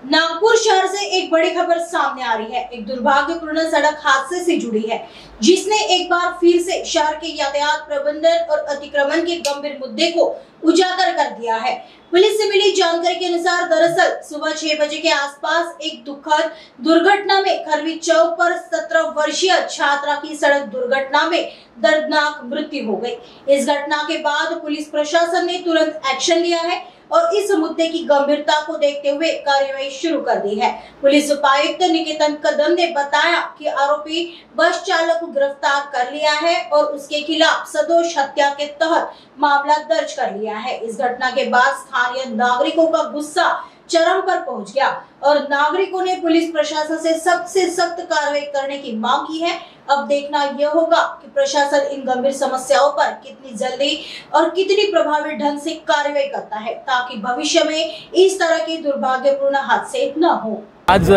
नागपुर शहर से एक बड़ी खबर सामने आ रही है। एक दुर्भाग्यपूर्ण सड़क हादसे से जुड़ी है, जिसने एक बार फिर से शहर के यातायात प्रबंधन और अतिक्रमण के गंभीर मुद्दे को उजागर कर दिया है। पुलिस से मिली जानकारी के अनुसार दरअसल सुबह 6 बजे के आसपास एक दुखद दुर्घटना में खरवी चौक पर 17 वर्षीय छात्रा की सड़क दुर्घटना में दर्दनाक मृत्यु हो गई। इस घटना के बाद पुलिस प्रशासन ने तुरंत एक्शन लिया है और इस मुद्दे की गंभीरता को देखते हुए कार्रवाई शुरू कर दी है। पुलिस उपायुक्त निकेतन कदम ने बताया कि आरोपी बस चालक को गिरफ्तार कर लिया है और उसके खिलाफ सदोष हत्या के तहत मामला दर्ज कर लिया है। इस घटना के बाद स्थानीय नागरिकों का गुस्सा चरम पर पहुंच गया और नागरिकों ने पुलिस प्रशासन से सख्त से सख्त कार्रवाई करने की मांग की है। अब देखना यह होगा कि प्रशासन इन गंभीर समस्याओं पर कितनी जल्दी और कितनी प्रभावी ढंग से कार्रवाई करता है, ताकि भविष्य में इस तरह के दुर्भाग्यपूर्ण हादसे न हो। आज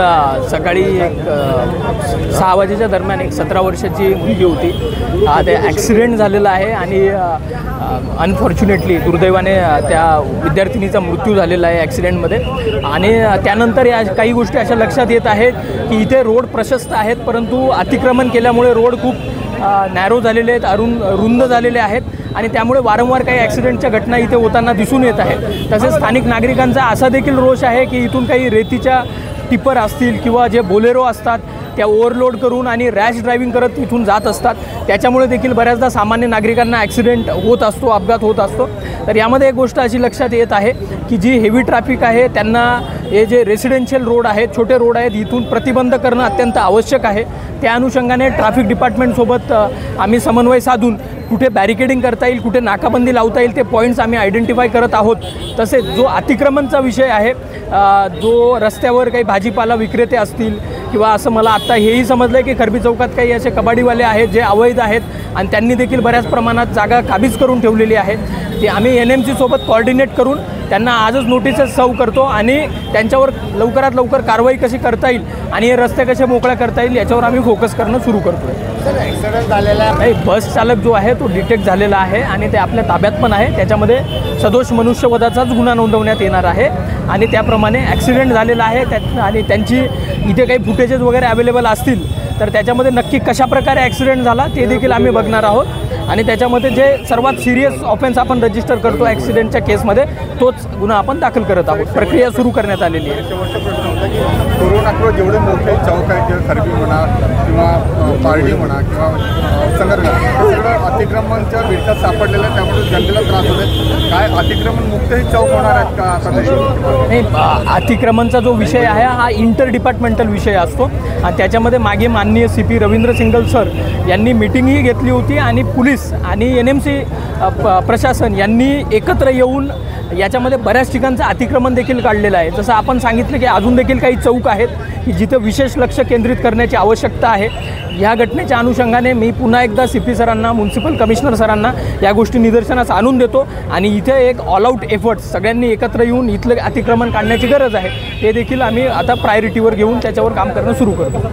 सकाळी एक 6 वाजेच्या दरम्यान एक 17 वर्षाची मुलगी होती। ते ॲक्सिडेंट झालेला आहे आणि अनफॉर्च्युनेटली दुर्दैवाने त्या विद्यार्थिनीचा मृत्यू झालेला आहे ॲक्सिडेंटमध्ये। आणि त्यानंतर या काही गोष्टी अशा लक्षात येत आहेत की इथे रोड प्रशस्त आहेत, परंतु अतिक्रमण केल्यामुळे रोड खूप नॅरो झालेले आहेत, रुंद झालेले आहेत आणि त्यामुळे वारंवार काही ॲक्सिडेंटच्या घटना इथे होताना दिसून येत आहेत। तसेच स्थानिक नागरिकांचा असा देखील रोष आहे की इथून काही रेतीच्या टिपर असतील किंवा जे बोलेरो असतात त्या ओव्हरलोड करून आणि रॅश ड्रायव्हिंग करत इथून जात असतात, त्याच्यामुळे देखील बऱ्याचदा सामान्य नागरिकांना ॲक्सिडेंट होत असतो, अपघात होत असतो। तर यामध्ये एक गोष्ट अशी लक्षात येत आहे की जी हेवी ट्रॅफिक आहे त्यांना हे जे रेसिडेन्शियल रोड आहेत, छोटे रोड आहेत, इथून प्रतिबंध करणं अत्यंत आवश्यक आहे। त्या अनुषंगाने ट्रॅफिक डिपार्टमेंटसोबत आम्ही समन्वय साधून कुठे बॅरिकेडिंग करता येईल, कुठे नाकाबंदी लावता येईल ते पॉईंट्स आम्ही आयडेंटिफाय करत आहोत। तसेच जो अतिक्रमणचा विषय आहे, जो रस्त्यावर काही भाजीपाला विक्रेते असतील किंवा असं मला आत्ता हेही समजलं आहे की खरबी चौकात काही असे कबाडीवाले आहेत जे अवैध आहेत आणि त्यांनी देखील बऱ्याच प्रमाणात जागा काबीज करून ठेवलेली आहे। ते आम्ही NMC सोबत कोऑर्डिनेट करून त्यांना आजच नोटिसेस सर्व करतो आणि त्यांच्यावर लवकरात लवकर कारवाई कशी करता येईल आणि हे रस्ते कसे मोकळ्या करता येईल याच्यावर आम्ही फोकस करणं सुरू करतो आहे। ॲक्सिडेंट झालेला नाही, बस चालक जो आहे तो डिटेक्ट झालेला आहे आणि ते आपल्या ताब्यात पण आहे। त्याच्यामध्ये सदोष मनुष्यवधाचाच गुन्हा नोंदवण्यात येणार आहे आणि त्याप्रमाणे ॲक्सिडेंट झालेला आहे आणि त्यांची इथे काही फुटेजेस वगैरे अवेलेबल असतील तर त्याच्यामध्ये नक्की कशाप्रकारे ॲक्सिडेंट झाला ते देखील आम्ही बघणार आहोत आणि त्याच्यामध्ये जे सर्वात सिरियस ऑफेन्स आपण रजिस्टर करतो ॲक्सिडेंटच्या केसमध्ये तोच गुन्हा आपण दाखल करत आहोत। प्रक्रिया सुरू करण्यात आलेली आहे। कोरोनाकडे जेवढे मोठे चौक आहेत, खरबी म्हणा किंवा पारडी म्हणा किंवा संगरगा, सगळं अतिक्रमणच्या विळख्यात सापडलेलं आहे, त्यामुळे जनतेला त्रास होते। काय अतिक्रमण मुक्त हे चौक होणार आहेत का आता नाही? अतिक्रमणचा जो विषय आहे हा इंटर डिपार्टमेंटल विषय असतो आणि त्याच्यामध्ये मागे माननीय CP रवींद्र सिंगल सर यांनी मीटिंगही घेतली होती आणि पोलीस आणि NMC प्रशासन यांनी एकत्र येऊन याच्यामध्ये बऱ्याच ठिकाणचं अतिक्रमण देखील काढलेलं आहे। जसं आपण सांगितलं की अजून देखील काही चौक आहेत की जिथं विशेष लक्ष केंद्रित करण्याची आवश्यकता आहे। ह्या घटनेच्या अनुषंगाने मी पुन्हा एकदा CP सरांना, म्युन्सिपल कमिशनर सरांना या गोष्टी निदर्शनास आणून देतो आणि इथे एक ऑल आउट एफर्ट्स सगळ्यांनी एकत्र येऊन इथलं अतिक्रमण काढण्याची गरज आहे, ते देखील आम्ही आता प्रायोरिटीवर घेऊन त्याच्यावर काम करणं सुरू करतो।